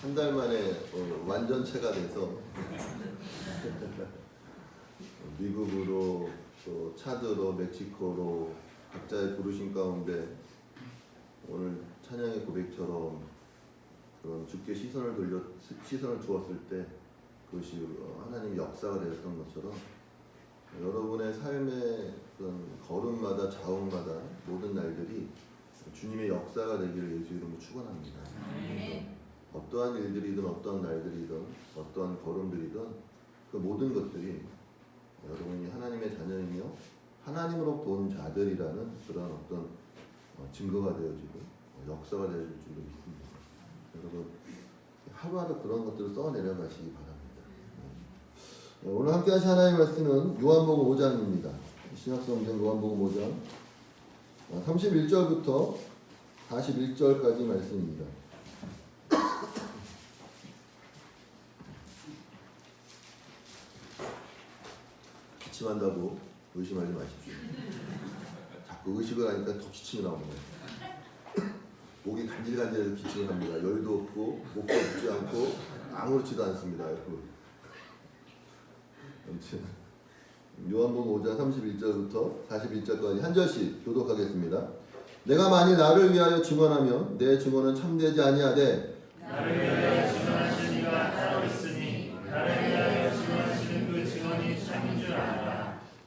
한 달 만에 완전체가 돼서 미국으로 또 차드로 멕시코로 각자의 부르심 가운데 오늘 찬양의 고백처럼 그런 주께 시선을 두었을 때 그것이 하나님의 역사가 되었던 것처럼 여러분의 삶의 그런 걸음마다 자웅마다 모든 날들이 주님의 역사가 되기를 예수 이름으로 축원합니다. 어떠한 일들이든 어떠한 날들이든 어떠한 걸음들이든 그 모든 것들이 여러분이 하나님의 자녀이며 하나님으로부터 온 자들이라는 그런 어떤 증거가 되어지고 역사가 되어질 줄로 믿습니다. 여러분 하루하루 그런 것들을 써내려가시기 바랍니다. 오늘 함께 하신 하나님의 말씀은 요한복음 5장입니다. 신약성경 요한복음 5장 31절부터 41절까지 말씀입니다. 기침한다고 의심하지 마십시오. 자꾸 의식을 하니까 더 기침이 나오네요. 목이 간질간질해서 기침을 합니다. 열도 없고 목도 없지 않고 아무렇지도 않습니다. 아무튼 요한복음 5장 31절부터 41절까지 한 절씩 교독하겠습니다. 내가 만일 나를 위하여 증언하면 내 증언은 참되지 아니하되 나를 위하여 증언하시는 이가 따로 있으니 나를 위하여 증언하시는 그 증언이 참인 줄 알아.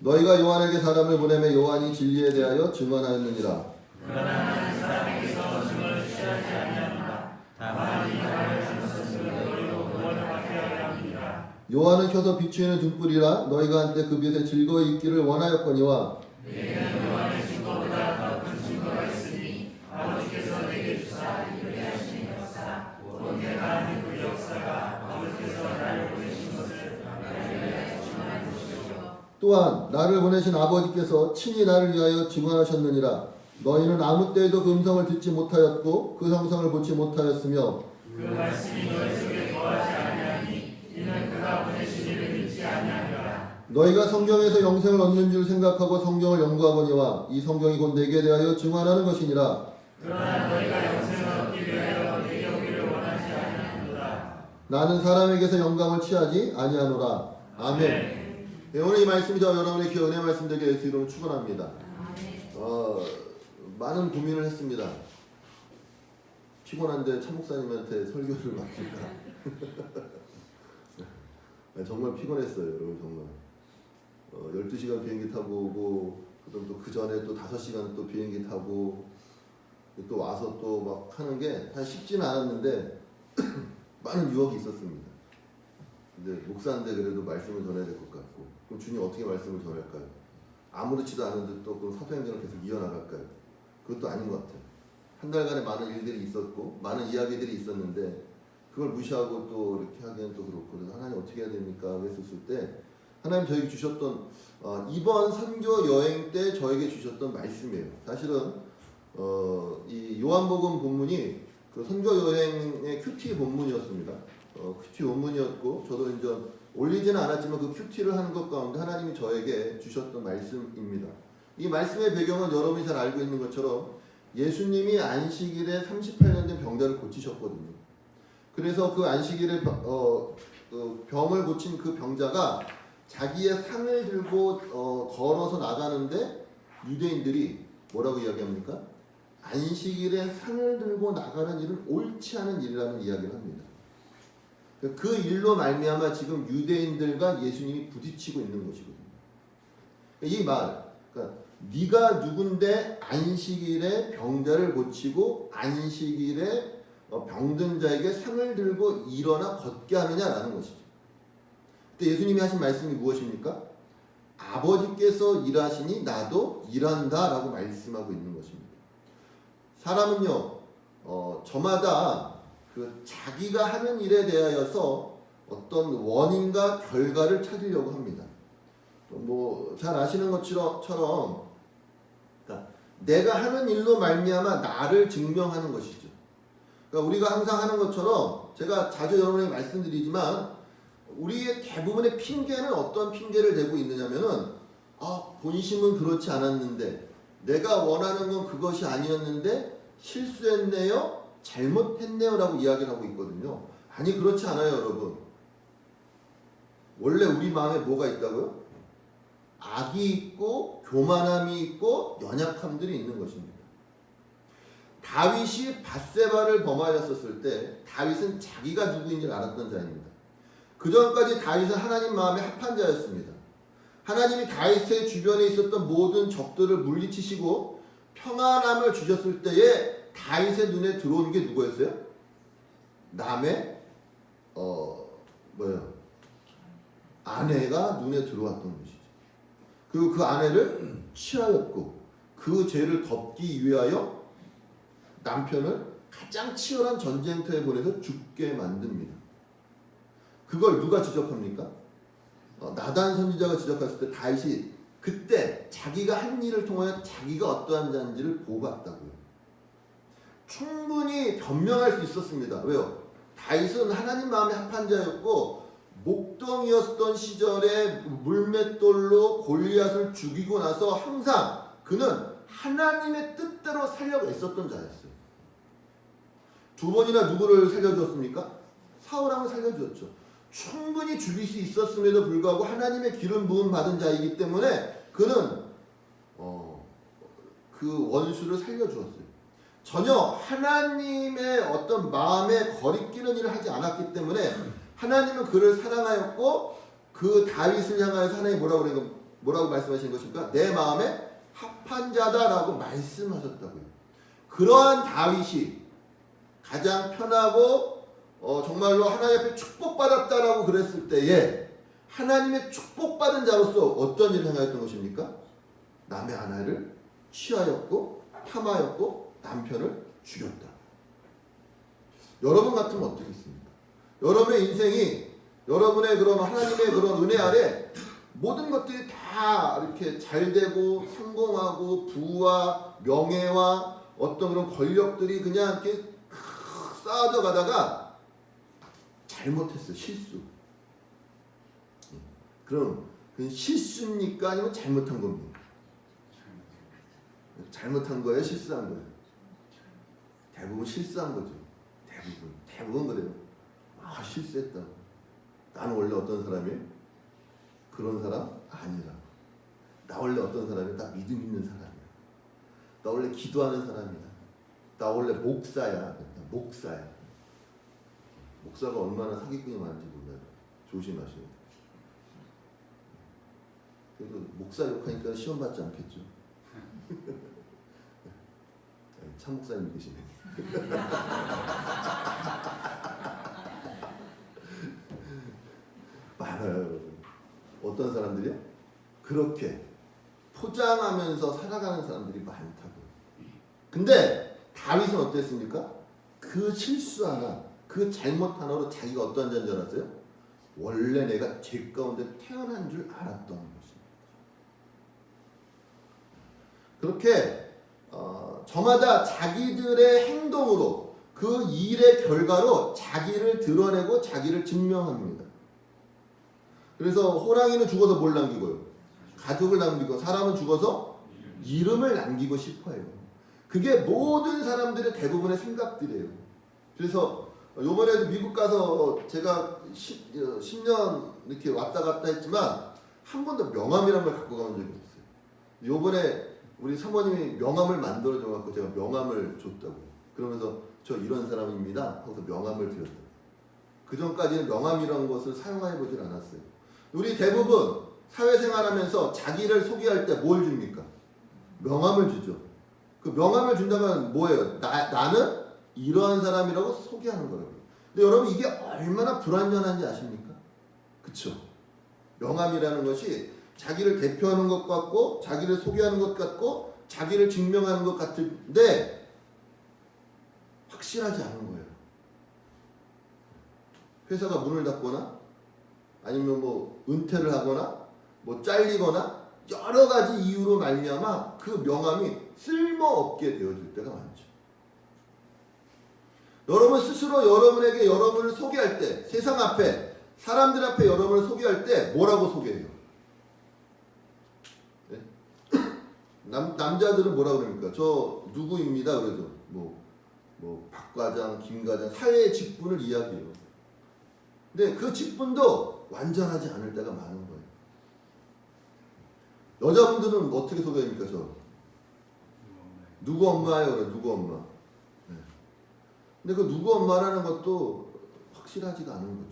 너희가 요한에게 사람을 보내매 요한이 진리에 대하여 증언하였느니라. 그러나 나는 사람에게서 증언을 취하지 아니하노라. 다만 이 말을 주셨으면 너희도 구원을 받게 하려 합니다. 요한은 켜서 비추이는 등불이라 너희가 한때 그 빛에 즐거이 있기를 원하였거니와 내게는 요한의 증거보다 더 큰 증거가 있으니 아버지께서 내게 주사 이르게 하신 역사 곧 내가 하는 그 역사가 아버지께서 나를 보내신 것을 나를 위하여 증언한 것이요. 또한 나를 보내신 아버지께서 친히 나를 위하여 증언하셨느니라. 너희는 아무 때에도 그 음성을 듣지 못하였고 그 형상을 보지 못하였으며 그 말씀이 너희 속에 거하지 아니하니 이는 그가 보내신 이를 믿지 아니하리라. 너희가 성경에서 영생을 얻는 줄 생각하고 성경을 연구하거니와 이 성경이 곧 내게 대하여 증언하는 것이니라. 그러나 너희가 영생을 얻기 위하여 내게 오기를 원하지 아니하노라. 나는 사람에게서 영감을 취하지 아니하노라. 아멘. 네, 오늘 이 말씀이 저 여러분의 귀한 은혜 말씀 되게 예수 이름으로 축원합니다. 많은 고민을 했습니다. 피곤한데 차 목사님한테 설교를 맡길까? 정말 피곤했어요, 여러분 정말. 12시간 비행기 타고 오고, 그다음 또 그 전에 또 5시간 또 비행기 타고, 또 와서 또 막 하는 게 사실 쉽지는 않았는데 많은 유혹이 있었습니다. 근데 목사인데 그래도 말씀을 전해야 될 것 같고, 그럼 주님 어떻게 말씀을 전할까요? 아무렇지도 않은데 또 그 사도행전을 계속 이어나갈까요? 그것도 아닌 것 같아요. 한 달간에 많은 일들이 있었고 많은 이야기들이 있었는데 그걸 무시하고 또 이렇게 하기엔 또 그렇고, 그래서 하나님 어떻게 해야 됩니까? 했었을 때 하나님 저에게 주셨던 이번 선교 여행 때 저에게 주셨던 말씀이에요. 사실은 이 요한복음 본문이 그 선교 여행의 큐티 본문이었습니다. 큐티 본문이었고 저도 이제 올리지는 않았지만 그 큐티를 하는 것 가운데 하나님이 저에게 주셨던 말씀입니다. 이 말씀의 배경은 여러분이 잘 알고 있는 것처럼 예수님이 안식일에 38년 된 병자를 고치셨거든요. 그래서 그 안식일에 병을 고친 그 병자가 자기의 상을 들고 걸어서 나가는데 유대인들이 뭐라고 이야기합니까? 안식일에 상을 들고 나가는 일은 옳지 않은 일이라는 이야기를 합니다. 그 일로 말미암아 지금 유대인들과 예수님이 부딪히고 있는 것이거든요. 이 말, 그러니까 네가 누군데 안식일에 병자를 고치고 안식일에 병든 자에게 상을 들고 일어나 걷게 하느냐라는 것이죠. 그때 예수님이 하신 말씀이 무엇입니까? 아버지께서 일하시니 나도 일한다라고 말씀하고 있는 것입니다. 사람은요, 저마다 그 자기가 하는 일에 대하여서 어떤 원인과 결과를 찾으려고 합니다. 뭐 잘 아시는 것처럼 그러니까 내가 하는 일로 말미암아 나를 증명하는 것이죠. 그러니까 우리가 항상 하는 것처럼 제가 자주 여러분에게 말씀드리지만 우리의 대부분의 핑계는 어떤 핑계를 대고 있느냐면은 본심은 그렇지 않았는데 내가 원하는 건 그것이 아니었는데 실수했네요, 잘못했네요 라고 이야기를 하고 있거든요. 아니 그렇지 않아요, 여러분. 원래 우리 마음에 뭐가 있다고요? 악이 있고 교만함이 있고 연약함들이 있는 것입니다. 다윗이 밧세바를 범하였었을 때 다윗은 자기가 누구인지 알았던 자입니다. 그 전까지 다윗은 하나님 마음에 합한 자였습니다. 하나님이 다윗의 주변에 있었던 모든 적들을 물리치시고 평안함을 주셨을 때에 다윗의 눈에 들어오는 게 누구였어요? 남의 아내가 눈에 들어왔던 것이죠. 그리고 그 아내를 취하였고 그 죄를 덮기 위하여 남편을 가장 치열한 전쟁터에 보내서 죽게 만듭니다. 그걸 누가 지적합니까? 나단 선지자가 지적했을 때 다윗이 그때 자기가 한 일을 통하여 자기가 어떠한 자인지를 보고 갔다고요. 충분히 변명할 수 있었습니다. 왜요? 다윗은 하나님 마음에 합한 자였고 목동이었던 시절에 물맷돌로 골리앗을 죽이고 나서 항상 그는 하나님의 뜻대로 살려고 애썼던 자였어요. 두 번이나 누구를 살려주었습니까? 사울왕을 살려주었죠. 충분히 죽일 수 있었음에도 불구하고 하나님의 기름 부음 받은 자이기 때문에 그는 그 원수를 살려주었어요. 전혀 하나님의 어떤 마음에 거리끼는 일을 하지 않았기 때문에 하나님은 그를 사랑하였고 그 다윗을 향하여서 하나님이 뭐라고 말씀하신 것입니까? 내 마음에 합한 자다라고 말씀하셨다고요. 그러한 다윗이 가장 편하고 정말로 하나님 앞에 축복받았다라고 그랬을 때에 하나님의 축복받은 자로서 어떤 일을 행하였던 것입니까? 남의 아내를 취하였고 탐하였고 남편을 죽였다. 여러분 같으면 어떻겠습니까? 여러분의 인생이 여러분의 그런 하나님의 그런 은혜 아래 모든 것들이 다 이렇게 잘 되고 성공하고 부와 명예와 어떤 그런 권력들이 그냥 이렇게 쌓아져 가다가 잘못했어요. 실수. 그럼 그건 실수입니까? 아니면 잘못한 겁니까? 잘못한 거예요? 실수한 거예요? 대부분 실수한 거죠. 대부분 그래요. 실수했다. 나는 원래 어떤 사람이에요? 그런 사람 아니라. 나 원래 어떤 사람이야? 나 믿음 있는 사람이야. 나 원래 기도하는 사람이야. 나 원래 목사야. 목사야. 목사가 얼마나 사기꾼이 많은지 몰라요. 조심하셔야 돼요. 그래도 목사 욕하니까 시험 받지 않겠죠. 참 목사님 계시네. 많아요, 여러분. 어떤 사람들이요? 그렇게 포장하면서 살아가는 사람들이 많다고. 근데 다윗은 어땠습니까? 그 실수 하나, 그 잘못 하나로 자기가 어떤 자인 줄 알았어요? 원래 내가 죄 가운데 태어난 줄 알았던 것입니다. 그렇게 저마다 자기들의 행동으로 그 일의 결과로 자기를 드러내고 자기를 증명합니다. 그래서 호랑이는 죽어서 뭘 남기고요? 가족을 남기고 사람은 죽어서 이름을 남기고 싶어요. 그게 모든 사람들의 대부분의 생각들이에요. 그래서 요번에도 미국 가서 제가 10년 이렇게 왔다 갔다 했지만 한 번도 명함이란 걸 갖고 가본 적이 없어요. 요번에 우리 사모님이 명함을 만들어줘 갖고 제가 명함을 줬다고. 그러면서 저 이런 사람입니다 하고서 명함을 드렸다고. 그 전까지는 명함이라는 것을 사용해 보질 않았어요. 우리 대부분 사회생활하면서 자기를 소개할 때 뭘 줍니까? 명함을 주죠. 그 명함을 준다면 뭐예요? 나는 이러한 사람이라고 소개하는 거라고요. 근데 여러분 이게 얼마나 불완전한지 아십니까? 그쵸? 명함이라는 것이 자기를 대표하는 것 같고 자기를 소개하는 것 같고 자기를 증명하는 것 같은데 확실하지 않은 거예요. 회사가 문을 닫거나 아니면 뭐 은퇴를 하거나 뭐 잘리거나 여러 가지 이유로 말미암아 그 명함이 쓸모없게 되어질 때가 많죠. 여러분 스스로 여러분에게 여러분을 소개할 때 세상 앞에 사람들 앞에 여러분을 소개할 때 뭐라고 소개해요? 네? 남자들은 뭐라고 그럽니까? 저 누구입니다 그러죠. 뭐 박 과장, 김 과장 사회의 직분을 이야기해요. 근데 그 직분도 완전하지 않을 때가 많은 거예요. 여자분들은 어떻게 소개합니까? 저 누구 엄마예요? 그래, 누구 엄마. 네. 근데 그 누구 엄마라는 것도 확실하지가 않은 거죠.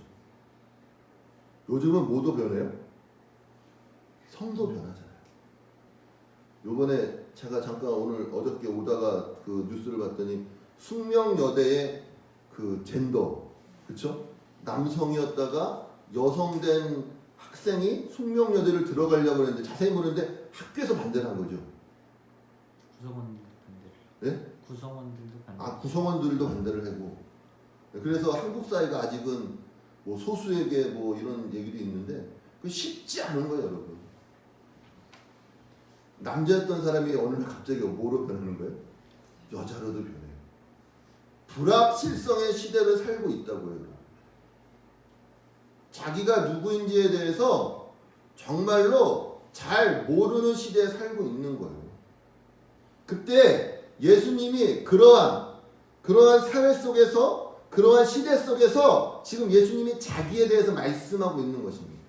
요즘은 뭐도 변해요? 성도 변하잖아요. 요번에 제가 잠깐 오늘 어저께 오다가 그 뉴스를 봤더니 숙명여대의 그 젠더, 그쵸? 남성이었다가 여성된 학생이 숙명여대를 들어가려고 했는데 자세히 모르는데 학교에서 반대를 한 거죠. 구성원 반대. 네? 구성원들도 반대. 아, 구성원들도 반대를 하고. 그래서 한국 사회가 아직은 뭐 소수에게 뭐 이런 얘기도 있는데 그 쉽지 않은 거예요, 여러분. 남자였던 사람이 어느 날 갑자기 뭐로 변하는 거예요? 여자로도 변해요. 불확실성의 시대를 살고 있다고요. 자기가 누구인지에 대해서 정말로 잘 모르는 시대에 살고 있는 거예요. 그때 예수님이 그러한 사회 속에서, 그러한 시대 속에서 지금 예수님이 자기에 대해서 말씀하고 있는 것입니다.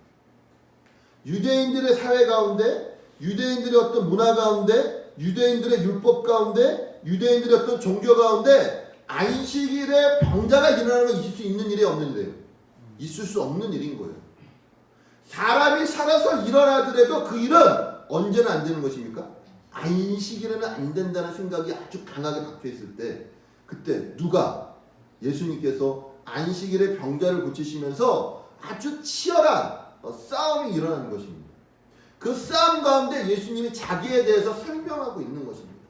유대인들의 사회 가운데, 유대인들의 어떤 문화 가운데, 유대인들의 율법 가운데, 유대인들의 어떤 종교 가운데 안식일에 병자가 일어나는 건 있을 수 있는 일이 없는 일이에요. 있을 수 없는 일인 거예요. 사람이 살아서 일어나더라도 그 일은 언제는 안 되는 것입니까? 안식일에는 안 된다는 생각이 아주 강하게 박혀있을 때, 그때 누가 예수님께서 안식일에 병자를 고치시면서 아주 치열한 싸움이 일어나는 것입니다. 그 싸움 가운데 예수님이 자기에 대해서 설명하고 있는 것입니다.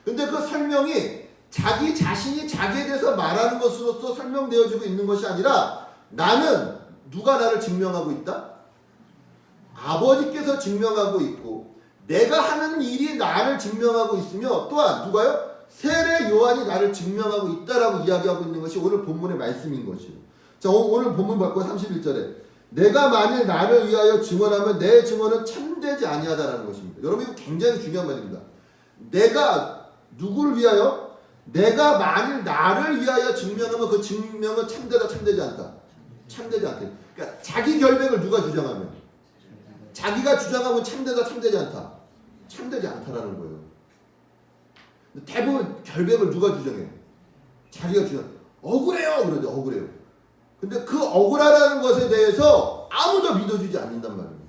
근데 그 설명이 자기 자신이 자기에 대해서 말하는 것으로서 설명되어지고 있는 것이 아니라, 나는, 누가 나를 증명하고 있다? 아버지께서 증명하고 있고, 내가 하는 일이 나를 증명하고 있으며, 또한 누가요? 세례 요한이 나를 증명하고 있다라고 이야기하고 있는 것이 오늘 본문의 말씀인 것이에요. 자, 오늘 본문 바꿔 31절에 내가 만일 나를 위하여 증언하면 내 증언은 참되지 아니하다라는 것입니다. 여러분, 이거 굉장히 중요한 말입니다. 내가 누구를 위하여? 내가 만일 나를 위하여 증명하면 그 증명은 참되다, 참되지 않다. 참되지 않다. 그러니까 자기 결백을 누가 주장하면, 자기가 주장하면 참되다, 참되지 않다. 참되지 않다라는 거예요. 대부분 결백을 누가 주장해요? 자기가 주장. 억울해요, 그러죠. 억울해요. 근데 그 억울하다는 것에 대해서 아무도 믿어주지 않는단 말입니다.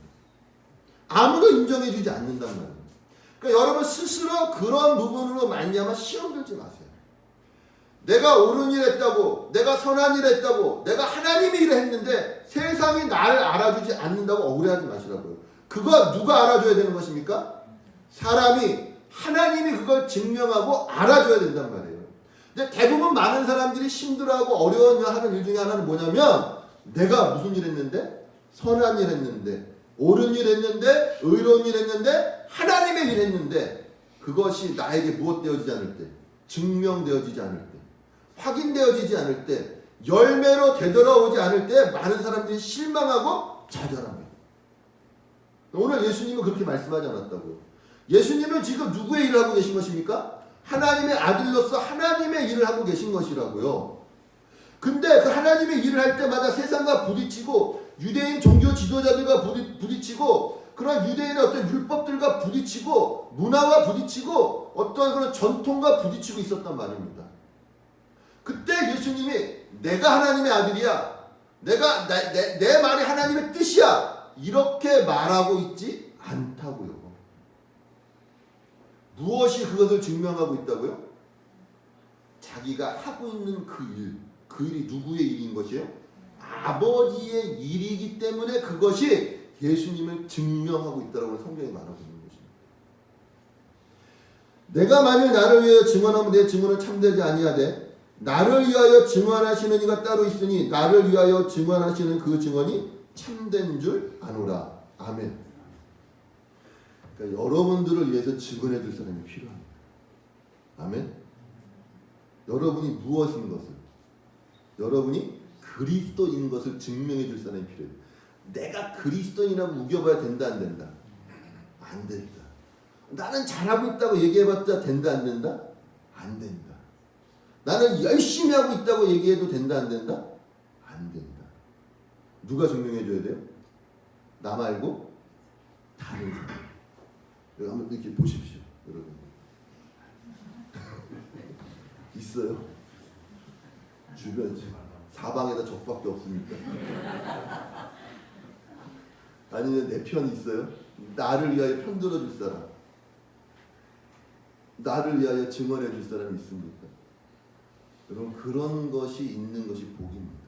아무도 인정해주지 않는단 말입니다. 그러니까 여러분 스스로 그런 부분으로 말미암아 시험 들지 마세요. 내가 옳은 일 했다고, 내가 선한 일 했다고, 내가 하나님의 일을 했는데 세상이 나를 알아주지 않는다고 억울해하지 마시라고요. 그거 누가 알아줘야 되는 것입니까? 사람이, 하나님이 그걸 증명하고 알아줘야 된단 말이에요. 근데 대부분 많은 사람들이 힘들어하고 어려워하는 일 중에 하나는 뭐냐면, 내가 무슨 일 했는데? 선한 일 했는데, 옳은 일 했는데, 의로운 일 했는데, 하나님의 일 했는데, 그것이 나에게 무엇 되어지지 않을 때, 증명되어지지 않을 때, 확인되어지지 않을 때, 열매로 되돌아오지 않을 때 많은 사람들이 실망하고 좌절합니다. 오늘 예수님은 그렇게 말씀하지 않았다고요. 예수님은 지금 누구의 일을 하고 계신 것입니까? 하나님의 아들로서 하나님의 일을 하고 계신 것이라고요. 근데 그 하나님의 일을 할 때마다 세상과 부딪히고, 유대인 종교 지도자들과 부딪히고, 그런 유대인의 어떤 율법들과 부딪히고, 문화와 부딪히고, 어떤 그런 전통과 부딪히고 있었단 말입니다. 그때 예수님이 내가 하나님의 아들이야, 내가 내 말이 하나님의 뜻이야, 이렇게 말하고 있지 않다고요. 무엇이 그것을 증명하고 있다고요? 자기가 하고 있는 그 일이 누구의 일인 것이에요? 아버지의 일이기 때문에 그것이 예수님을 증명하고 있다고 성경이 말하고 있는 것입니다. 내가 만일 나를 위하여 증언하면 내 증언은 참되지 아니하되, 나를 위하여 증언하시는 이가 따로 있으니 나를 위하여 증언하시는 그 증언이 참된 줄 아노라. 아멘. 그러니까 여러분들을 위해서 증언해 줄 사람이 필요합니다. 아멘. 여러분이 무엇인 것을, 여러분이 그리스도인 것을 증명해 줄 사람이 필요해요. 내가 그리스도인이라고 우겨봐야 된다, 안 된다? 안 된다. 나는 잘하고 있다고 얘기해봤자 된다, 안 된다? 안 된다. 나는 열심히 하고 있다고 얘기해도 된다, 안 된다? 안 안 된다. 누가 증명해 줘야 돼요? 나 말고 다른 사람. 여기 한번 이렇게 보십시오, 여러분. 있어요? 주변 사방에다 적밖에 없습니까? 아니면 내 편이 있어요? 나를 위하여 편들어 줄 사람, 나를 위하여 증언해 줄 사람이 있습니까? 여러분, 그런 것이 있는 것이 복입니다.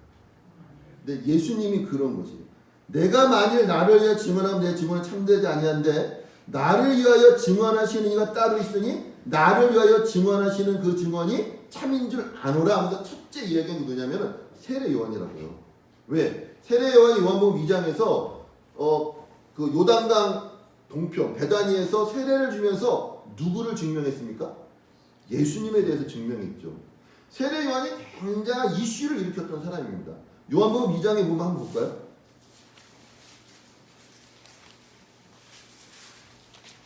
근데 예수님이 그런 것이에요. 내가 만일 나를 위하여 증언하면 내 증언은 참되지 아니한데 나를 위하여 증언하시는 이가 따로 있으니 나를 위하여 증언하시는 그 증언이 참인 줄 아노라 하면서 첫째 이야기가 누구냐면 세례 요한이라고요. 왜? 세례 요한이 요한복음 2장에서 그 요단강 동편 베다니에서 세례를 주면서 누구를 증명했습니까? 예수님에 대해서 증명했죠. 세례 요한이 굉장한 이슈를 일으켰던 사람입니다. 요한복음 2장에 보면 한번 볼까요?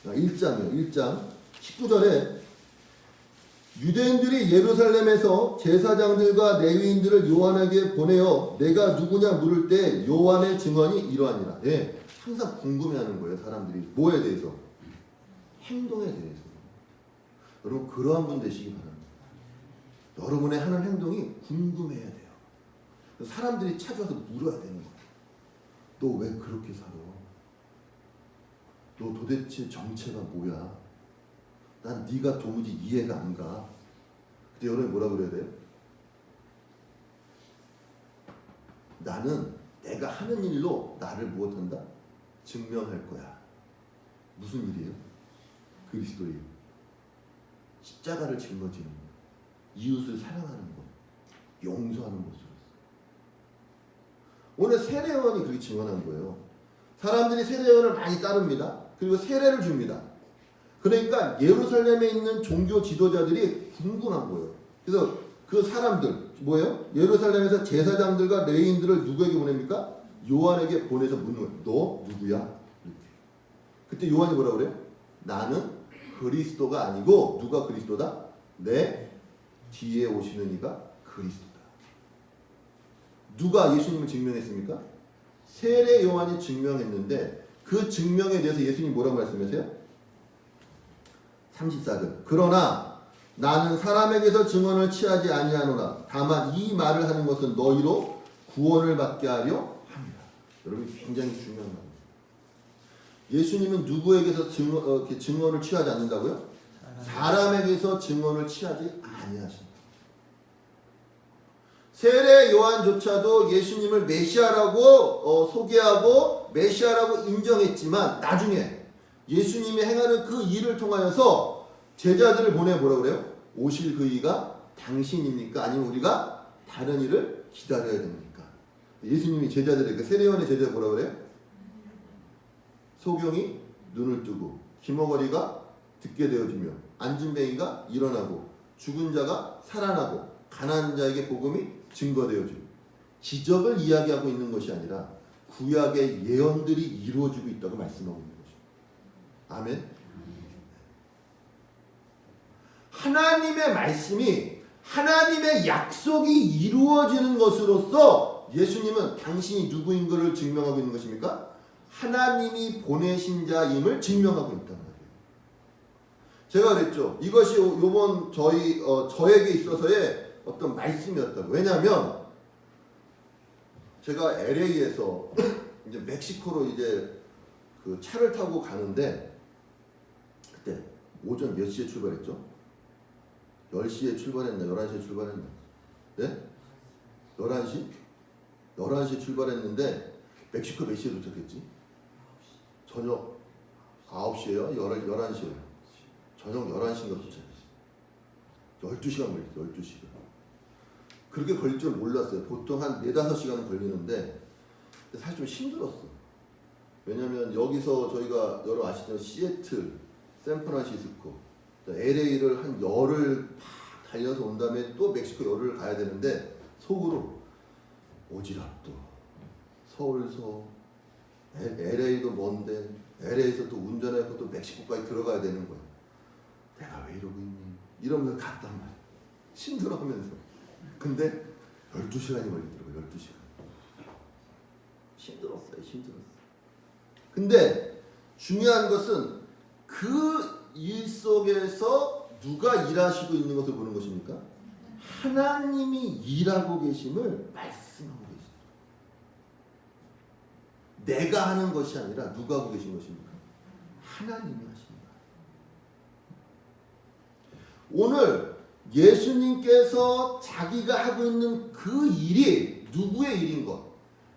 1장이요. 1장 19절에 유대인들이 예루살렘에서 제사장들과 레위인들을 요한에게 보내어 내가 누구냐 물을 때 요한의 증언이 이러하니라. 예, 항상 궁금해하는 거예요. 사람들이 뭐에 대해서? 행동에 대해서. 여러분, 그러한 분 되시기 바랍니다. 여러분의 하는 행동이 궁금해야 돼요. 사람들이 찾아와서 물어야 되는 거예요. 너 왜 그렇게 살아? 너 도대체 정체가 뭐야? 난 네가 도무지 이해가 안 가. 그때 여러분이 뭐라 그래야 돼요? 나는 내가 하는 일로 나를 무엇한다? 증명할 거야. 무슨 일이에요? 그리스도예요. 십자가를 짊어지는 거, 이웃을 사랑하는 거, 용서하는 것으로서. 오늘 세례요한이 그렇게 증언한 거예요. 사람들이 세례요한을 많이 따릅니다. 그리고 세례를 줍니다. 그러니까 예루살렘에 있는 종교 지도자들이 궁금한 거예요. 그래서 그 사람들 뭐예요? 예루살렘에서 제사장들과 레위인들을 누구에게 보냅니까? 요한에게 보내서 묻는 거예요. 너 누구야? 이렇게. 그때 요한이 뭐라 그래요? 나는 그리스도가 아니고 누가 그리스도다? 내 뒤에 오시는 이가 그리스도다. 누가 예수님을 증명했습니까? 세례 요한이 증명했는데 그 증명에 대해서 예수님이 뭐라고 말씀하세요? 34절. 그러나 나는 사람에게서 증언을 취하지 아니하노라. 다만 이 말을 하는 것은 너희로 구원을 받게 하려 합니다. 여러분, 굉장히 중요한 말입니다. 예수님은 누구에게서 증언을 취하지 않는다고요? 사람에게서 증언을 취하지 아니하신다. 세례 요한조차도 예수님을 메시아라고 소개하고 메시아라고 인정했지만 나중에 예수님이 행하는 그 일을 통하여서 제자들을 보내 뭐라고 그래요? 오실 그 이가 당신입니까? 아니면 우리가 다른 일을 기다려야 됩니까? 예수님이 제자들에게 세례 요한의 제자들 뭐라고 그래요? 소경이 눈을 뜨고 기머거리가 듣게 되어지며 앉은 뱅이가 일어나고 죽은 자가 살아나고 가난한 자에게 복음이 증거되어지고 기적을 이야기하고 있는 것이 아니라 구약의 예언들이 이루어지고 있다고 말씀하고 있는 것입니다. 아멘. 하나님의 말씀이 하나님의 약속이 이루어지는 것으로서 예수님은 당신이 누구인 것을 증명하고 있는 것입니까? 하나님이 보내신 자임을 증명하고 있단 말이에요. 제가 그랬죠. 이것이 요번 저에게 있어서의 어떤 말씀이었다고. 왜냐하면 제가 LA에서 이제 멕시코로 이제 그 차를 타고 가는데 그때 오전 몇 시에 출발했죠? 10시에 출발했나? 11시에 출발했나? 네? 11시? 11시에 출발했는데 멕시코 몇 시에 도착했지? 저녁 9시에요? 11시에요? 저녁 11시인가 도착했어요. 12시간 걸렸어요. 12시간. 그렇게 걸릴 줄 몰랐어요. 보통 한 4-5시간은 걸리는데 사실 좀 힘들었어. 왜냐면 여기서 저희가 여러분 아시죠? 시애틀, 샌프란시스코, LA를 한 열흘 팍 달려서 온 다음에 또 멕시코 열흘을 가야 되는데 속으로 오지랖도 서울서 LA도 먼데 LA에서 또 운전해서 또 멕시코까지 들어가야 되는 거야. 내가 왜 이러고 있니? 이러면서 갔단 말이야. 힘들어하면서. 근데 12시간이 걸리더라고요. 12시간. 힘들었어요. 근데 중요한 것은 그 일 속에서 누가 일하시고 있는 것을 보는 것입니까? 하나님이 일하고 계심을 말씀하고 계십니다. 내가 하는 것이 아니라 누가 하고 계신 것입니까? 하나님이 하십니다. 오늘 예수님께서 자기가 하고 있는 그 일이 누구의 일인 것?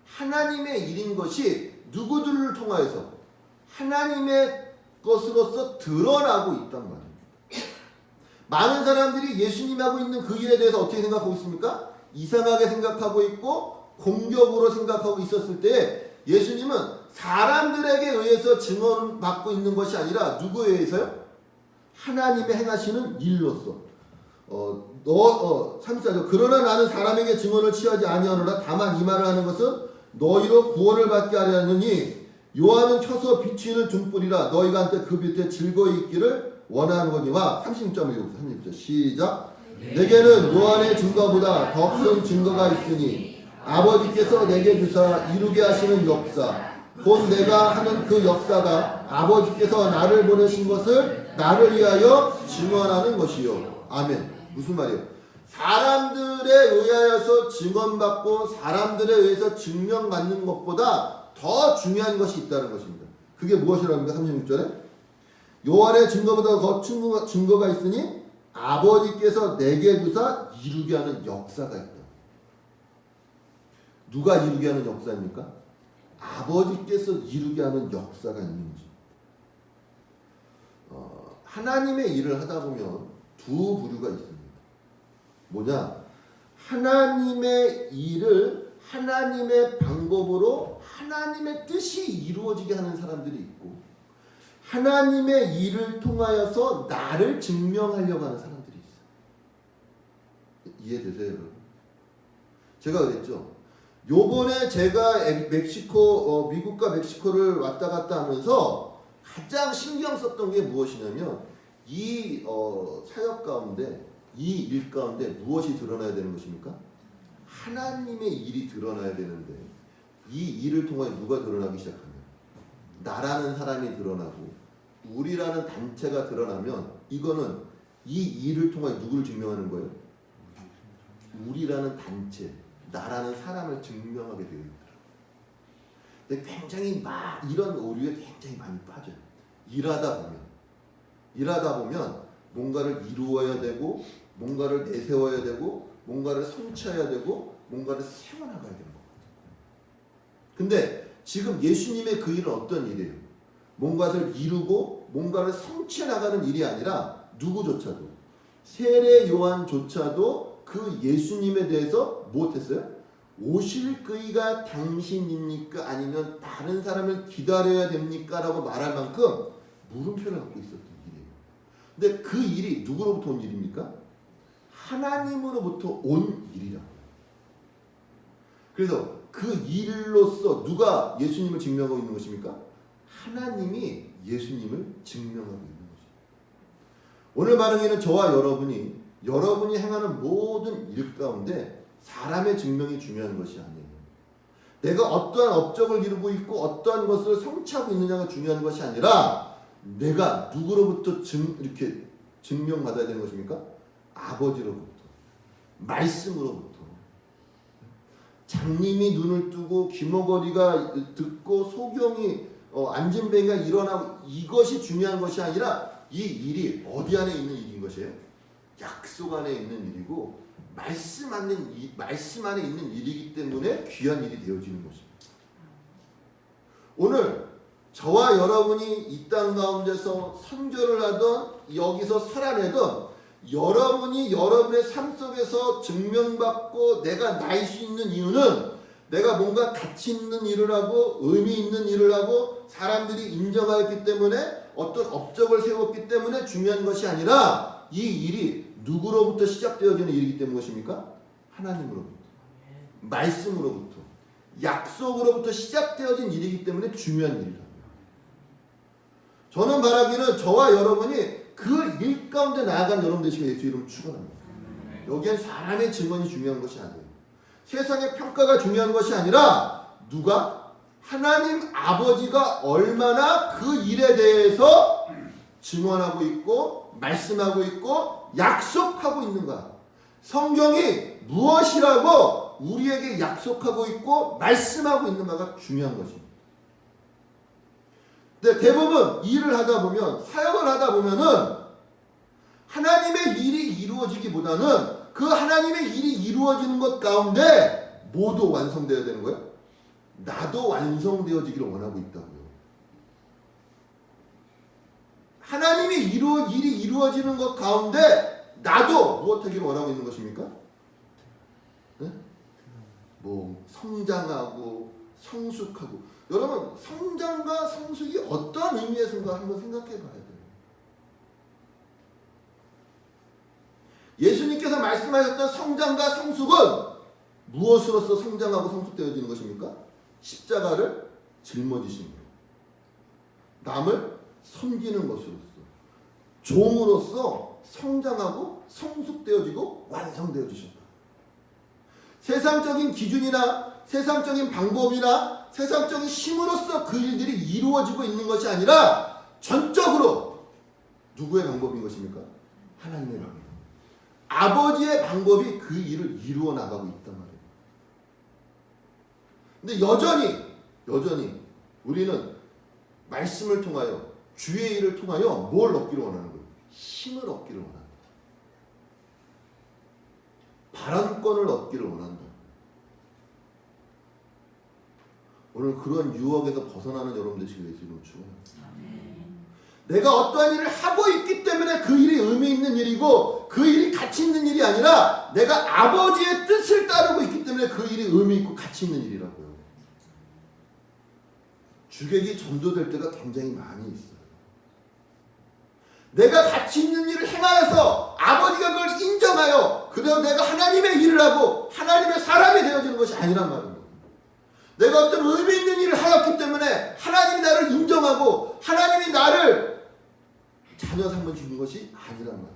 하나님의 일인 것이 누구들을 통하여서 하나님의 것으로서 드러나고 있단 말입니다. 많은 사람들이 예수님이 하고 있는 그 일에 대해서 어떻게 생각하고 있습니까? 이상하게 생각하고 있고 공격으로 생각하고 있었을 때 예수님은 사람들에게 의해서 증언을 받고 있는 것이 아니라 누구에 의해서요? 하나님의 행하시는 일로서 34절 그러나 나는 사람에게 증언을 취하지 아니하노라 다만 이 말을 하는 것은 너희로 구원을 받게 하려 하느니 요한은 켜서 비추이는 등불이라 너희가 한때 그 빛에 즐거이 있기를 원하는 거니와 36점을 읽어보세요. 36절 시작 내게는 요한의 증거보다 더 큰 증거가 있으니 아버지께서 내게 주사 이루게 하시는 역사 곧 내가 하는 그 역사가 아버지께서 나를 보내신 것을 나를 위하여 증언하는 것이요. 아멘. 무슨 말이에요? 사람들에 의하여서 증언받고 사람들에 의해서 증명받는 것보다 더 중요한 것이 있다는 것입니다. 그게 무엇이랍니까? 36절에 요한의 증거보다 더 증거가 있으니 아버지께서 내게 주사 이루게 하는 역사가 있다. 누가 이루게 하는 역사입니까? 아버지께서 이루게 하는 역사가 있는 거죠. 하나님의 일을 하다 보면 두 부류가 있습니다. 뭐냐? 하나님의 일을 하나님의 방법으로 하나님의 뜻이 이루어지게 하는 사람들이 있고 하나님의 일을 통하여서 나를 증명하려고 하는 사람들이 있어요. 이해되세요, 여러분? 제가 그랬죠. 요번에 제가 미국과 멕시코를 왔다 갔다 하면서 가장 신경 썼던 게 무엇이냐면 이 사역 가운데 이 일 가운데 무엇이 드러나야 되는 것입니까? 하나님의 일이 드러나야 되는데 이 일을 통해 누가 드러나기 시작하면 나라는 사람이 드러나고 우리라는 단체가 드러나면 이거는 이 일을 통해 누구를 증명하는 거예요? 우리라는 단체, 나라는 사람을 증명하게 되어 있더라고요. 근데 굉장히 이런 오류에 굉장히 많이 빠져요. 일하다 보면 뭔가를 이루어야 되고 뭔가를 내세워야 되고 뭔가를 성취해야 되고 뭔가를 세워나가야 되는 것 같아요. 근데 지금 예수님의 그 일은 어떤 일이에요? 뭔가를 이루고 뭔가를 성취해 나가는 일이 아니라 누구조차도 세례 요한조차도 그 예수님에 대해서 무엇했어요? 오실 그이가 당신입니까? 아니면 다른 사람을 기다려야 됩니까? 라고 말할 만큼 물음표를 갖고 있었던 일이에요. 근데 그 일이 누구로부터 온 일입니까? 하나님으로부터 온 일이라고요. 그래서 그 일로서 누가 예수님을 증명하고 있는 것입니까? 하나님이 예수님을 증명하고 있는 것입니다. 오늘 반응에는 저와 여러분이 행하는 모든 일 가운데 사람의 증명이 중요한 것이 아니에요. 내가 어떠한 업적을 이루고 있고 어떠한 것을 성취하고 있느냐가 중요한 것이 아니라 내가 누구로부터 이렇게 증명받아야 되는 것입니까? 아버지로부터, 말씀으로부터. 장님이 눈을 뜨고 귀머거리가 듣고 소경이 안진뱅이가 일어나고 이것이 중요한 것이 아니라 이 일이 어디 안에 있는 일인 것이에요? 약속 안에 있는 일이고 말씀 안에 있는 일이기 때문에 귀한 일이 되어지는 것입니다. 오늘 저와 여러분이 이 땅 가운데서 선교를 하던 여기서 살아내던 여러분이 여러분의 삶 속에서 증명받고 내가 나일 수 있는 이유는 내가 뭔가 가치 있는 일을 하고 의미 있는 일을 하고 사람들이 인정하였기 때문에 어떤 업적을 세웠기 때문에 중요한 것이 아니라 이 일이 누구로부터 시작되어지는 일이기 때문인 것입니까? 하나님으로부터, 말씀으로부터, 약속으로부터 시작되어진 일이기 때문에 중요한 일이다. 저는 바라기는 저와 여러분이 그 일 가운데 나아가는 여러분 되시길 예수 이름으로 축원합니다. 여기엔 사람의 증언이 중요한 것이 아니에요. 세상의 평가가 중요한 것이 아니라 누가? 하나님 아버지가 얼마나 그 일에 대해서 증언하고 있고 말씀하고 있고 약속하고 있는가. 성경이 무엇이라고 우리에게 약속하고 있고 말씀하고 있는가가 중요한 것입니다. 근데 대부분 일을 하다 보면, 사역을 하다 보면은 하나님의 일이 이루어지기보다는 그 하나님의 일이 이루어지는 것 가운데 뭐도 완성되어야 되는 거예요? 나도 완성되어지기를 원하고 있다고요. 하나님의 일이 이루어지는 것 가운데 나도 무엇하기를 원하고 있는 것입니까? 네? 뭐 성장하고 성숙하고. 여러분, 성장과 성숙이 어떤 의미에서인가 한번 생각해 봐야 돼요. 예수님께서 말씀하셨던 성장과 성숙은 무엇으로서 성장하고 성숙되어지는 것입니까? 십자가를 짊어지신 것, 남을 섬기는 것으로서, 종으로서 성장하고 성숙되어지고 완성되어지신다. 세상적인 기준이나 세상적인 방법이나 세상적인 힘으로써 그 일들이 이루어지고 있는 것이 아니라 전적으로 누구의 방법인 것입니까? 하나님의 방법. 아버지의 방법이 그 일을 이루어 나가고 있단 말이에요. 근데 여전히 우리는 말씀을 통하여, 주의 일을 통하여 뭘 얻기를 원하는 거예요? 힘을 얻기를 원한다. 발언권을 얻기를 원한다. 오늘 그런 유혹에서 벗어나는 여러분 되시길 위해서 이름을 축원합니다. 내가 어떠한 일을 하고 있기 때문에 그 일이 의미 있는 일이고 그 일이 가치 있는 일이 아니라 내가 아버지의 뜻을 따르고 있기 때문에 그 일이 의미 있고 가치 있는 일이라고요. 주객이 전도될 때가 굉장히 많이 있어요. 내가 가치 있는 일을 행하여서 아버지가 그걸 인정하여 그래서 내가 하나님의 일을 하고 하나님의 사람이 되어지는 것이 아니란 말입니다. 내가 어떤 의미 있는 일을 하였기 때문에 하나님이 나를 인정하고 하나님이 나를 자녀 삼아 주는 것이 아니란 말이에요.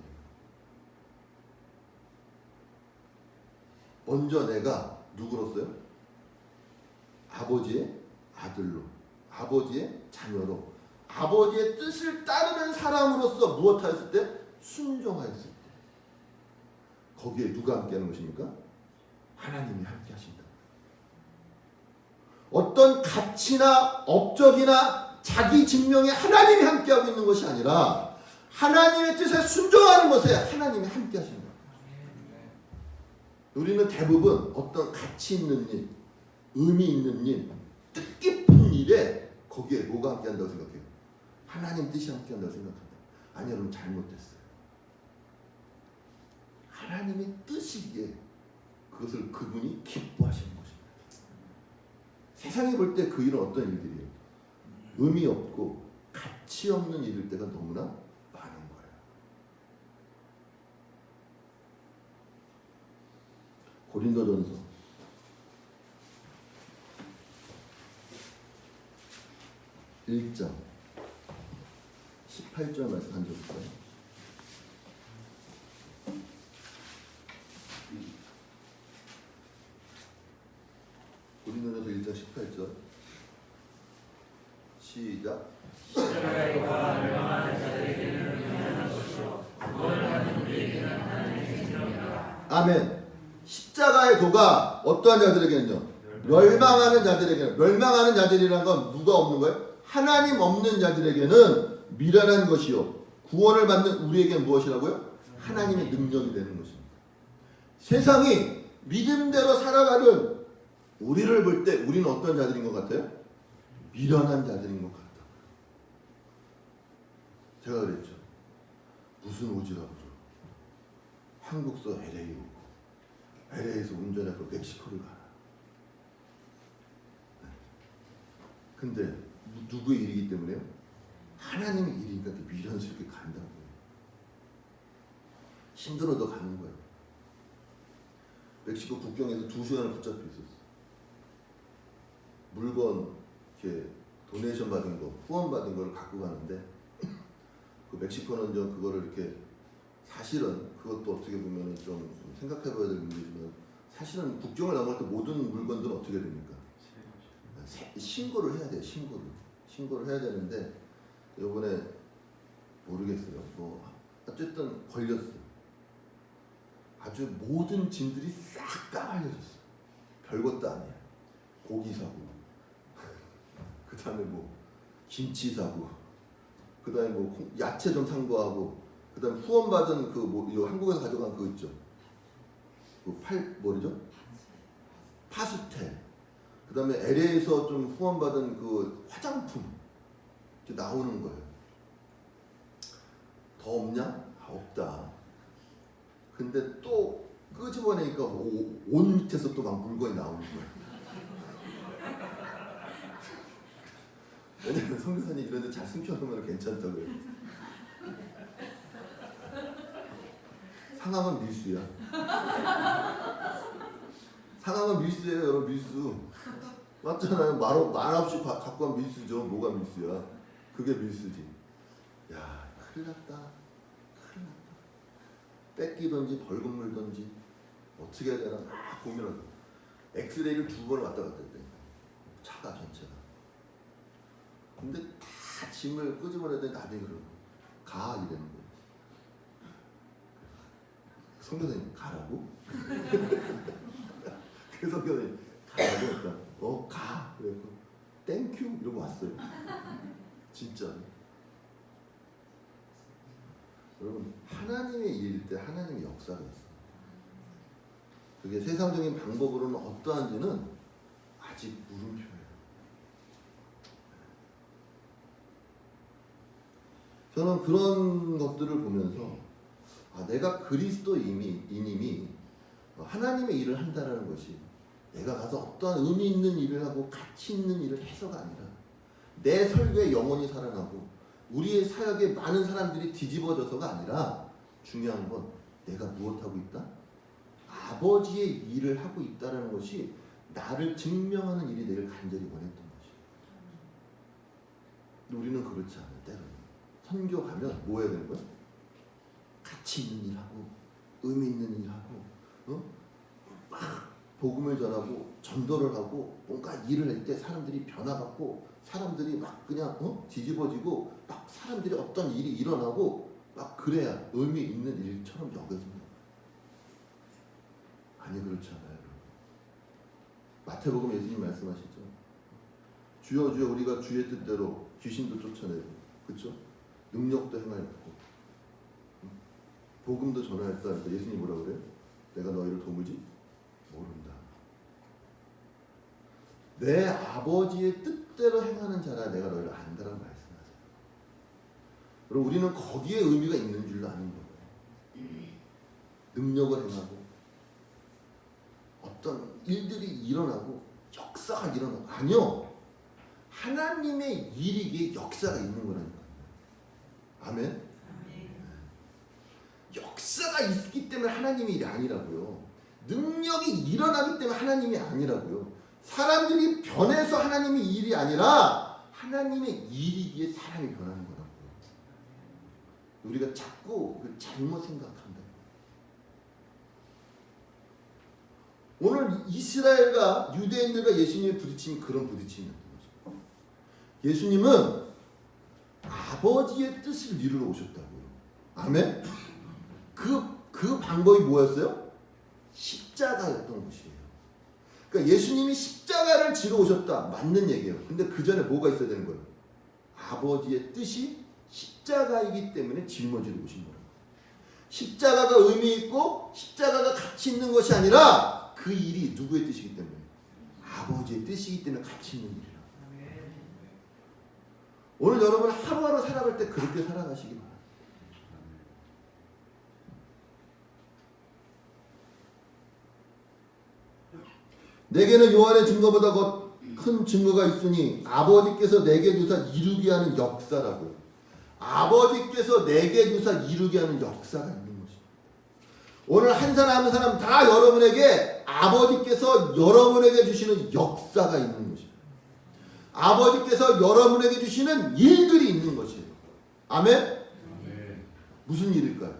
먼저 내가 누구로서요? 아버지의 아들로, 아버지의 자녀로, 아버지의 뜻을 따르는 사람으로서 무엇하였을 때? 순종하였을 때. 거기에 누가 함께하는 것입니까? 하나님이 함께하신다. 어떤 가치나 업적이나 자기 증명에 하나님이 함께하고 있는 것이 아니라 하나님의 뜻에 순종하는 것에 하나님이 함께하신다. 우리는 대부분 어떤 가치 있는 일, 의미 있는 일, 뜻깊은 일에 거기에 뭐가 함께한다고 생각해요? 하나님 뜻이 함께한다고 생각한다. 아니, 여러분 잘못됐어요. 하나님의 뜻이기에 그것을 그분이 기뻐하시는 것입니다. 세상이 볼 때 그 일은 어떤 일들이에요? 의미 없고 가치 없는 일일 때가 너무나 많은 거예요. 고린도전서 1장 18절 말씀 한 적있어요. 고린도전서 1장 18절 시작. 십자가와 멸망하는 자들에게는 유명한 것이요 구원받는 우리에게는 하나님의 생명이라. 아멘. 십자가의 도가 어떠한 자들에게는요? 멸망하는 자들에게는. 멸망하는 자들이라는 건 누가 없는 거예요? 하나님 없는 자들에게는 미련한 것이요 구원을 받는 우리에게는 무엇이라고요? 하나님의 능력이 되는 것입니다. 세상이 믿음대로 살아가는 우리를 볼 때 우리는 어떤 자들인 것 같아요? 미련한 자들인 것 같다. 제가 그랬죠. 무슨 오지랖으로 한국서 LA 오고 LA에서 운전해서 멕시코를 가라. 근데 누구의 일이기 때문에요? 하나님의 일이니까 미련스럽게 간다고요. 힘들어도 가는 거예요. 멕시코 국경에서 2시간을 붙잡혀 있었어. 물건 이렇게 도네이션 받은 거, 후원 받은 거를 갖고 가는데 그 멕시코는 좀 그거를 이렇게 사실은 그것도 어떻게 보면 좀 생각해봐야 될 문제지만 사실은 국경을 넘을 때 모든 물건들은 어떻게 됩니까? 신고를 해야 돼요. 신고를 해야 되는데 이번에 모르겠어요. 뭐 어쨌든 걸렸어요. 아주 모든 짐들이 싹 까발려졌어. 별것도 아니야. 고기 사고, 그 다음에 뭐 김치 사고, 그 다음에 뭐 야채 좀 산 거 하고, 그 다음에 후원받은 그 뭐 한국에서 가져간 그거 있죠. 그 뭐죠? 파스텔. 그 다음에 LA에서 좀 후원받은 그 화장품 이렇게 나오는 거예요. 더 없냐? 아, 없다. 근데 또 끄집어내니까 옷 밑에서 또 막 물건이 나오는 거야. 왜냐면 성교사님 이런 데 잘 숨겨놓으면 괜찮다고 그래요. 상황은 밀수야. 상황은 밀수예요, 여러분. 밀수. 맞잖아요. 말 없이 갖고 간 밀수죠. 뭐가 밀수야. 그게 밀수지. 야, 큰일 났다. 뺏기든지 벌금 물든지 어떻게 해야 되나 막 고민하고 엑스레이를 2번을 왔다 갔다 했대. 차가 전체가. 근데 다 짐을 끄집어내더니 나중에 그러고 가 이러는 거예요. 성교사님 가라고? 그 성교사님 가라고 했다. 가. 그래서 땡큐 이러고 왔어요. 진짜. 여러분 하나님의 일일 때 하나님의 역사가 있어요. 그게 세상적인 방법으로는 어떠한지는 아직 물음표예요. 저는 그런 것들을 보면서 내가 그리스도인임이 하나님의 일을 한다는 것이 내가 가서 어떠한 의미 있는 일을 하고 가치 있는 일을 해서가 아니라 내 설교에 영혼이 살아나고 우리의 사역에 많은 사람들이 뒤집어져서가 아니라 중요한 건 내가 무엇하고 있다? 아버지의 일을 하고 있다는 것이 나를 증명하는 일이 되길 간절히 원했던 것이에요. 근데 우리는 그렇지 않아요. 때로는 선교 가면 뭐 해야 되는 거야? 가치 있는 일하고 의미 있는 일하고 막 복음을 전하고 전도를 하고 뭔가 일을 할 때 사람들이 변화받고 사람들이 막 그냥 뒤집어지고 막 사람들이 어떤 일이 일어나고 막 그래야 의미 있는 일처럼 여겨집니다. 아니 그렇지 않아요. 여러분. 마태복음 예수님 말씀하시죠. 주여 주여 우리가 주의 뜻대로 귀신도 쫓아내고 그렇죠? 능력도 행하였고 복음도 전하였다. 그래서 예수님 뭐라고 그래요? 내가 너희를 도무지 모른다. 내 아버지의 뜻대로 행하는 자라 내가 너희를 안다라고 말씀하세요. 그럼 우리는 거기에 의미가 있는 줄도 아는 거예요. 능력을 행하고 어떤 일들이 일어나고 역사가 일어나고 아니요. 하나님의 일이기에 역사가 있는 거라니까요. 아멘? 역사가 있기 때문에 하나님의 일이 아니라고요. 능력이 일어나기 때문에 하나님이 아니라고요. 사람들이 변해서 하나님의 일이 아니라 하나님의 일이기에 사람이 변하는 거라고요. 우리가 자꾸 잘못 생각한다. 오늘 이스라엘과 유대인들과 예수님의 부딪힘이 그런 부딪힘이었던 거죠. 예수님은 아버지의 뜻을 이루러 오셨다고요. 아멘? 그 방법이 뭐였어요? 십자가였던 것이에요. 그러니까 예수님이 십자가를 지러 오셨다. 맞는 얘기예요. 근데 그 전에 뭐가 있어야 되는 거예요? 아버지의 뜻이 십자가이기 때문에 짊어지러 오신 거예요. 십자가가 의미 있고 십자가가 가치 있는 것이 아니라 그 일이 누구의 뜻이기 때문에? 아버지의 뜻이기 때문에 가치 있는 일이라. 오늘 여러분 하루하루 살아갈 때 그렇게 살아가시기 바랍니다. 내게는 요한의 증거보다 더 큰 증거가 있으니 아버지께서 내게 주사 이루게 하는 역사라고요. 아버지께서 내게 주사 이루게 하는 역사가 있는 것입니다. 오늘 한 사람 한 사람 다 여러분에게 아버지께서 여러분에게 주시는 역사가 있는 것입니다. 아버지께서 여러분에게 주시는 일들이 있는 것이에요. 아멘? 무슨 일일까요?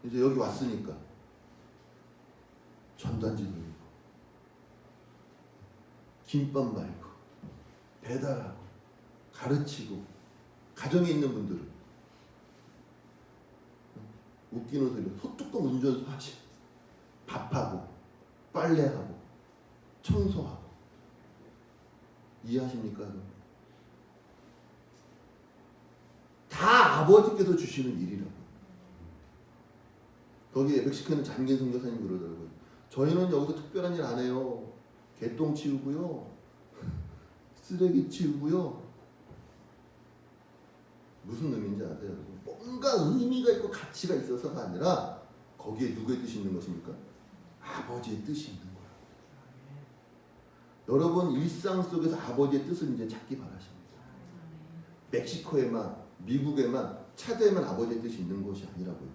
이제 여기 왔으니까 전단지 돌리고 김밥 말고 배달하고 가르치고 가정에 있는 분들은 웃기는 소리로 소뚜껑 운전수 하시 밥하고 빨래하고 청소하고 이해하십니까? 여러분? 다 아버지께서 주시는 일이라고. 거기에 멕시코에는 장긴 선교사님 그러더라고요. 저희는 여기서 특별한 일 안 해요. 개똥 치우고요. 쓰레기 치우고요. 무슨 의미인지 아세요? 여러분? 뭔가 의미가 있고 가치가 있어서가 아니라 거기에 누구의 뜻이 있는 것입니까? 아버지의 뜻이 있는 거예요. 여러분 일상 속에서 아버지의 뜻을 이제 찾기 바라십니다. 멕시코에만 미국에만 차대에만 아버지의 뜻이 있는 것이 아니라고요.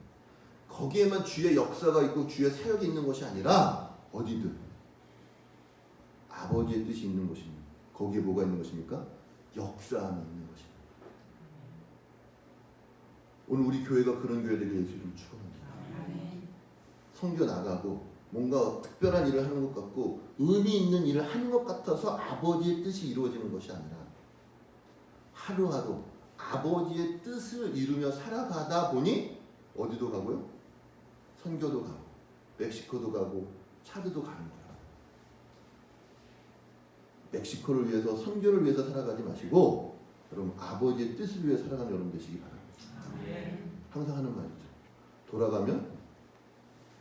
거기에만 주의 역사가 있고 주의 사역이 있는 것이 아니라 어디든 아버지의 뜻이 있는 것입니다. 거기에 뭐가 있는 것입니까? 역사함이 있는 것입니다. 오늘 우리 교회가 그런 교회 되길 예수 이름으로 축원합니다. 선교 나가고 뭔가 특별한 일을 하는 것 같고 의미 있는 일을 하는 것 같아서 아버지의 뜻이 이루어지는 것이 아니라 하루하루 아버지의 뜻을 이루며 살아가다 보니 어디도 가고요? 선교도 가고 멕시코도 가고 차드도 가는 거예요. 멕시코를 위해서 선교를 위해서 살아가지 마시고 여러분 아버지의 뜻을 위해 살아가는 여러분 되시기 바랍니다. 항상 하는 말이죠. 돌아가면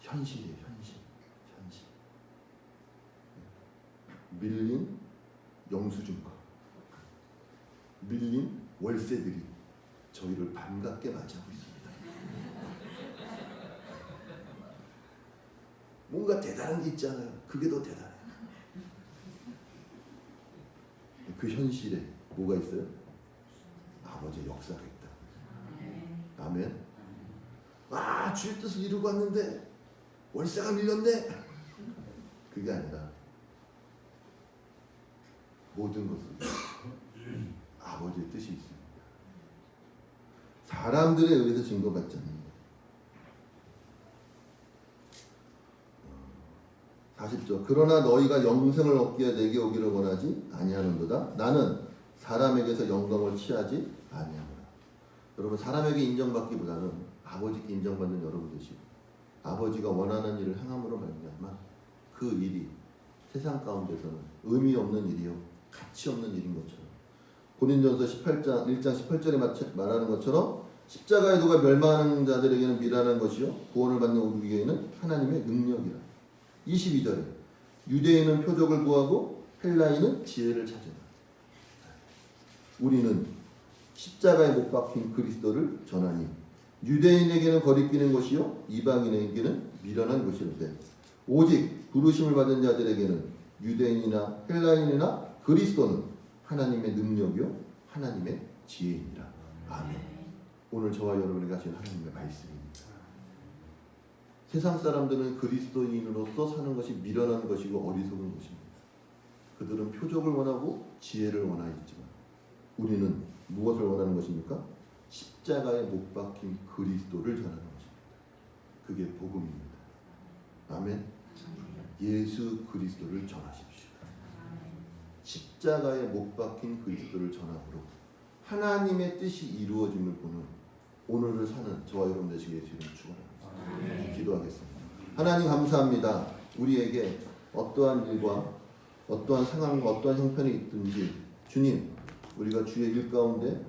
현실이에요. 현실. 밀린 영수증과 밀린 월세들이 저희를 반갑게 맞이하고 있습니다. 뭔가 대단한 게 있잖아요. 그게 더 대단해요. 그 현실에 뭐가 있어요? 아버지의 역사가 있다. 아멘. 아, 주의 뜻을 이루고 왔는데 월세가 밀렸네. 그게 아니라 모든 것은 아버지의 뜻이 있습니다. 사람들에 의해서 증거받지 않는 것. 40절. 그러나 너희가 영생을 얻기에 내게 오기를 원하지 아니하는도다. 나는 사람에게서 영광을 취하지 아니하노라. 여러분 사람에게 인정받기보다는 아버지께 인정받는 여러분 되시고 아버지가 원하는 일을 행함으로 말미암아 그 일이 세상 가운데서는 의미 없는 일이요 가치 없는 일인 것처럼 고린전서 1장 18절에 말하는 것처럼 십자가의 도가 멸망하는 자들에게는 미련한 것이요 구원을 받는 우리에게는 하나님의 능력이라. 22절에 유대인은 표적을 구하고 헬라인은 지혜를 찾으라. 우리는 십자가에 못 박힌 그리스도를 전하니 유대인에게는 거리끼는 것이요 이방인에게는 미련한 것이로되 오직 부르심을 받은 자들에게는 유대인이나 헬라인이나 그리스도는 하나님의 능력이요 하나님의 지혜이니라. 아멘. 오늘 저와 여러분이 가진 하나님의 말씀입니다. 세상 사람들은 그리스도인으로서 사는 것이 미련한 것이고 어리석은 것입니다. 그들은 표적을 원하고 지혜를 원하였지만 우리는 무엇을 원하는 것입니까? 십자가에 못 박힌 그리스도를 전하는 것입니다. 그게 복음입니다. 아멘. 예수 그리스도를 전하십시오. 십자가에 못 박힌 그리스도를 전함으로 하나님의 뜻이 이루어짐을 보는 오늘을 사는 저와 여러분 되시기에 주님 축원합니다. 기도하겠습니다. 하나님 감사합니다. 우리에게 어떠한 일과 어떠한 상황과 어떠한 형편이 있든지 주님 우리가 주의 일 가운데